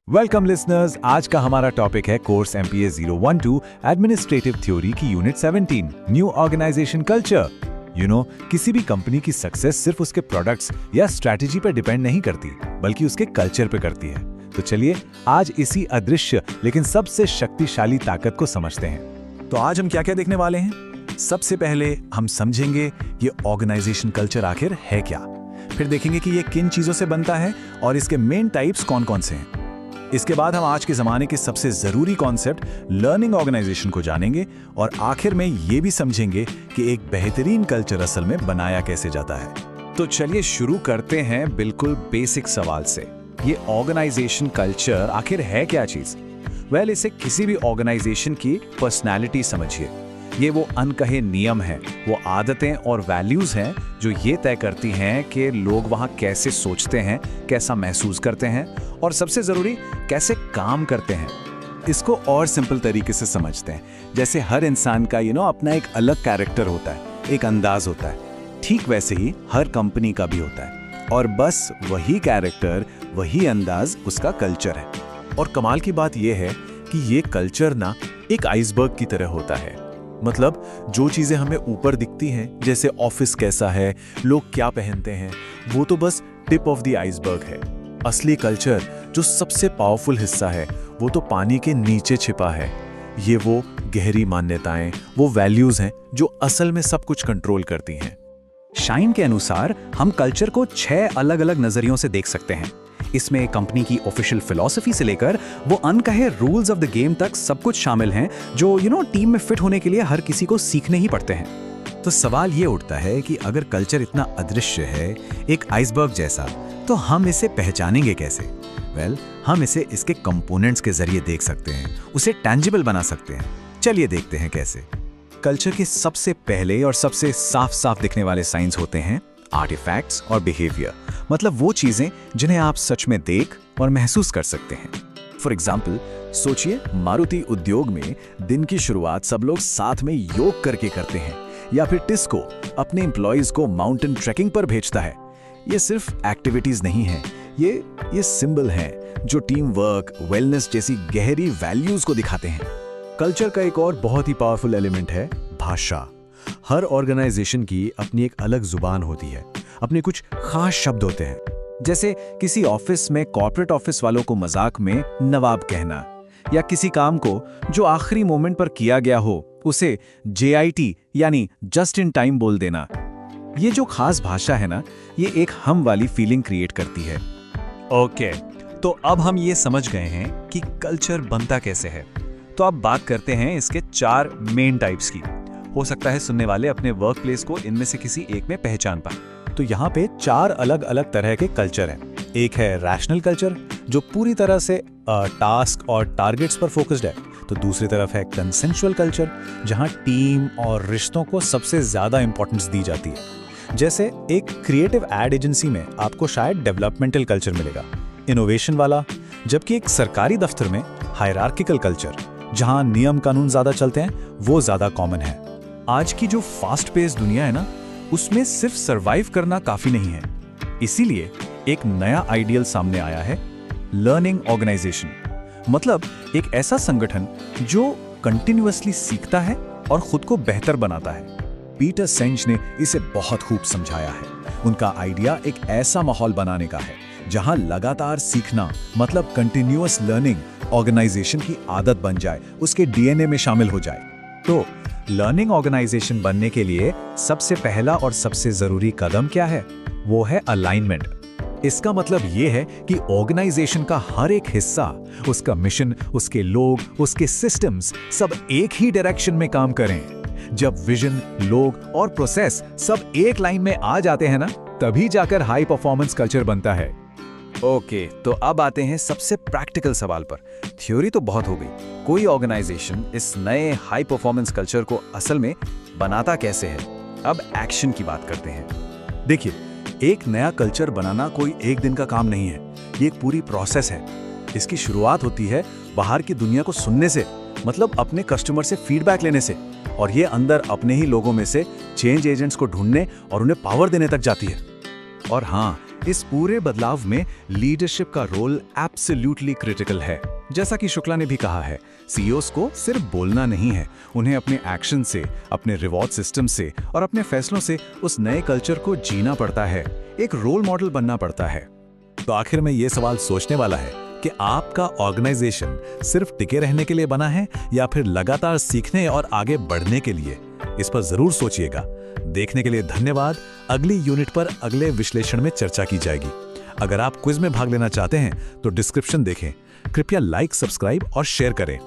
Welcome listeners, आज का हमारा टॉपिक है कोर्स MPA 012 एडमिनिस्ट्रेटिव थ्योरी की यूनिट 17 न्यू ऑर्गेनाइजेशन कल्चर। किसी भी कंपनी की सक्सेस सिर्फ उसके प्रोडक्ट्स या स्ट्रैटेजी पर डिपेंड नहीं करती, बल्कि उसके कल्चर पे करती है। तो चलिए आज इसी अदृश्य लेकिन सबसे शक्तिशाली ताकत को समझते हैं। तो आज हम क्या क्या देखने वाले हैं? सबसे पहले हम समझेंगे ये ऑर्गेनाइजेशन कल्चर आखिर है क्या, फिर देखेंगे कि ये किन चीजों से बनता है और इसके मेन टाइप्स कौन कौन से हैं। इसके बाद हम आज के जमाने के सबसे जरूरी कॉन्सेप्ट लर्निंग ऑर्गेनाइजेशन को जानेंगे और आखिर में ये भी समझेंगे कि एक बेहतरीन कल्चर असल में बनाया कैसे जाता है। तो चलिए शुरू करते हैं बिल्कुल बेसिक सवाल से। ये ऑर्गेनाइजेशन कल्चर आखिर है क्या चीज? वेल, इसे किसी भी ऑर्गेनाइजेशन की पर्सनैलिटी समझिए। ये वो अनकहे नियम हैं, वो आदतें और वैल्यूज हैं जो ये तय करती हैं कि लोग वहाँ कैसे सोचते हैं, कैसा महसूस करते हैं और सबसे जरूरी कैसे काम करते हैं। इसको और सिंपल तरीके से समझते हैं, जैसे हर इंसान का अपना एक अलग कैरेक्टर होता है, एक अंदाज होता है, ठीक वैसे ही हर कंपनी का भी होता है और बस वही कैरेक्टर, वही अंदाज उसका कल्चर है। और कमाल की बात यह है कि ये कल्चर ना एक आइसबर्ग की तरह होता है। मतलब जो चीजें हमें ऊपर दिखती हैं, जैसे ऑफिस कैसा है, लोग क्या पहनते हैं, वो तो बस टिप ऑफ द आइसबर्ग है। असली कल्चर जो सबसे पावरफुल हिस्सा है वो तो पानी के नीचे छिपा है। ये वो गहरी मान्यताएं, वो वैल्यूज हैं जो असल में सब कुछ कंट्रोल करती हैं। शाइन के अनुसार हम कल्चर को 6 अलग अलग नजरियों से देख सकते हैं। इसमें कंपनी की ऑफिशियल फिलॉसफी से लेकर वो अनकहे रूल्स ऑफ द गेम तक सब कुछ शामिल हैं जो टीम में फिट होने के लिए हर किसी को सीखने ही पड़ते हैं। तो सवाल ये उठता है कि अगर कल्चर इतना अदृश्य है, एक आइसबर्ग जैसा, तो हम इसे पहचानेंगे कैसे? वेल, हम इसे इसके कंपोनेंट्स के जरिए देख सकते हैं, उसे टैंजिबल बना सकते हैं। चलिए देखते हैं कैसे। कल्चर के सबसे पहले और सबसे साफ साफ दिखने वाले साइंस होते हैं आर्टिफैक्ट्स और बिहेवियर, मतलब वो चीजें जिन्हें आप सच में देख और महसूस कर सकते हैं। फॉर एग्जाम्पल, सोचिए मारुति उद्योग में दिन की शुरुआत सब लोग साथ में योग करके करते हैं, या फिर टिस्को अपने एम्प्लॉइज को माउंटेन ट्रैकिंग पर भेजता है। ये सिर्फ एक्टिविटीज नहीं है, ये सिंबल हैं जो टीम वर्क, वेलनेस जैसी गहरी वैल्यूज को दिखाते हैं। कल्चर का एक और बहुत ही पावरफुल एलिमेंट है भाषा। हर ऑर्गेनाइजेशन की अपनी एक अलग जुबान होती है, अपने कुछ खास शब्द होते हैं। जैसे किसी ऑफिस में कॉर्पोरेट ऑफिस वालों को मजाक में नवाब कहना, या किसी काम को जो आखिरी मोमेंट पर किया गया हो उसे JIT यानी जस्ट इन टाइम बोल देना। ये जो खास भाषा है ना, ये एक हम वाली फीलिंग क्रिएट करती है। ओके, तो अब हम ये समझ गए हैं कि कल्चर बनता कैसे है। तो अब बात करते हैं इसके 4 मेन टाइप्स की। हो सकता है सुनने वाले अपने वर्क प्लेस को इनमें से किसी एक में पहचान पाए। तो यहाँ पे 4 अलग अलग तरह के कल्चर हैं। एक है रैशनल कल्चर जो पूरी तरह से टास्क और टारगेट्स पर फोकस्ड है। तो दूसरी तरफ है कंसेंशुअल कल्चर जहाँ टीम और रिश्तों को सबसे ज्यादा इंपॉर्टेंस दी जाती है। जैसे एक क्रिएटिव एड एजेंसी में आपको शायद डेवलपमेंटल कल्चर मिलेगा, इनोवेशन वाला। जबकि एक सरकारी दफ्तर में हायरार्किकल कल्चर जहाँ नियम कानून ज्यादा चलते हैं, वो ज्यादा कॉमन है। आज की जो फास्ट पेस दुनिया है ना, उसमें सिर्फ सरवाइव करना काफी नहीं है। इसीलिए एक नया आइडियल सामने आया है, लर्निंग ऑर्गेनाइजेशन। मतलब एक ऐसा संगठन जो कंटिन्यूअसली सीखता है और खुद को बेहतर बनाता है। पीटर सेंज ने इसे बहुत खूब समझाया है। उनका आइडिया एक ऐसा माहौल बनाने का है जहां लगातार सीखना, मतलब कंटिन्यूअस लर्निंग ऑर्गेनाइजेशन की आदत बन जाए, उसके DNA में शामिल हो जाए। तो लर्निंग ऑर्गेनाइजेशन बनने के लिए सबसे पहला और सबसे जरूरी कदम क्या है? वो है अलाइनमेंट। इसका मतलब ये है कि ऑर्गेनाइजेशन का हर एक हिस्सा, उसका मिशन, उसके लोग, उसके सिस्टम्स सब एक ही डायरेक्शन में काम करें। जब विजन, लोग और प्रोसेस सब एक लाइन में आ जाते हैं ना, तभी जाकर हाई परफॉर्मेंस कल्चर बनता है। ओके, तो अब आते हैं सबसे प्रैक्टिकल सवाल पर। थ्योरी तो बहुत हो गई, कोई ऑर्गेनाइजेशन इस नए हाई परफॉर्मेंस कल्चर को असल में बनाता कैसे है? अब एक्शन की बात करते हैं। देखिए, एक नया कल्चर बनाना कोई एक दिन का काम नहीं है, ये एक पूरी प्रोसेस है। इसकी शुरुआत होती है बाहर की दुनिया को सुनने से, मतलब अपने कस्टमर से फीडबैक लेने से, और ये अंदर अपने ही लोगों में से चेंज एजेंट्स को ढूंढने और उन्हें पावर देने तक जाती है। और हाँ, इस पूरे बदलाव में लीडरशिप का रोल एब्सोल्युटली क्रिटिकल है। जैसा कि शुक्ला ने भी कहा है, सीईओस को सिर्फ बोलना नहीं है, उन्हें अपने एक्शन से, अपने रिवॉर्ड सिस्टम से और अपने फैसलों से उस नए कल्चर को जीना पड़ता है, एक रोल मॉडल बनना पड़ता है। तो आखिर में ये सवाल सोचने वाला है कि आपका ऑर्गेनाइजेशन सिर्फ टिके रहने के लिए बना है या फिर लगातार सीखने और आगे बढ़ने के लिए? इस पर जरूर सोचिएगा। देखने के लिए धन्यवाद। अगली यूनिट पर अगले विश्लेषण में चर्चा की जाएगी। अगर आप क्विज में भाग लेना चाहते हैं तो डिस्क्रिप्शन देखें। कृपया लाइक, सब्सक्राइब और शेयर करें।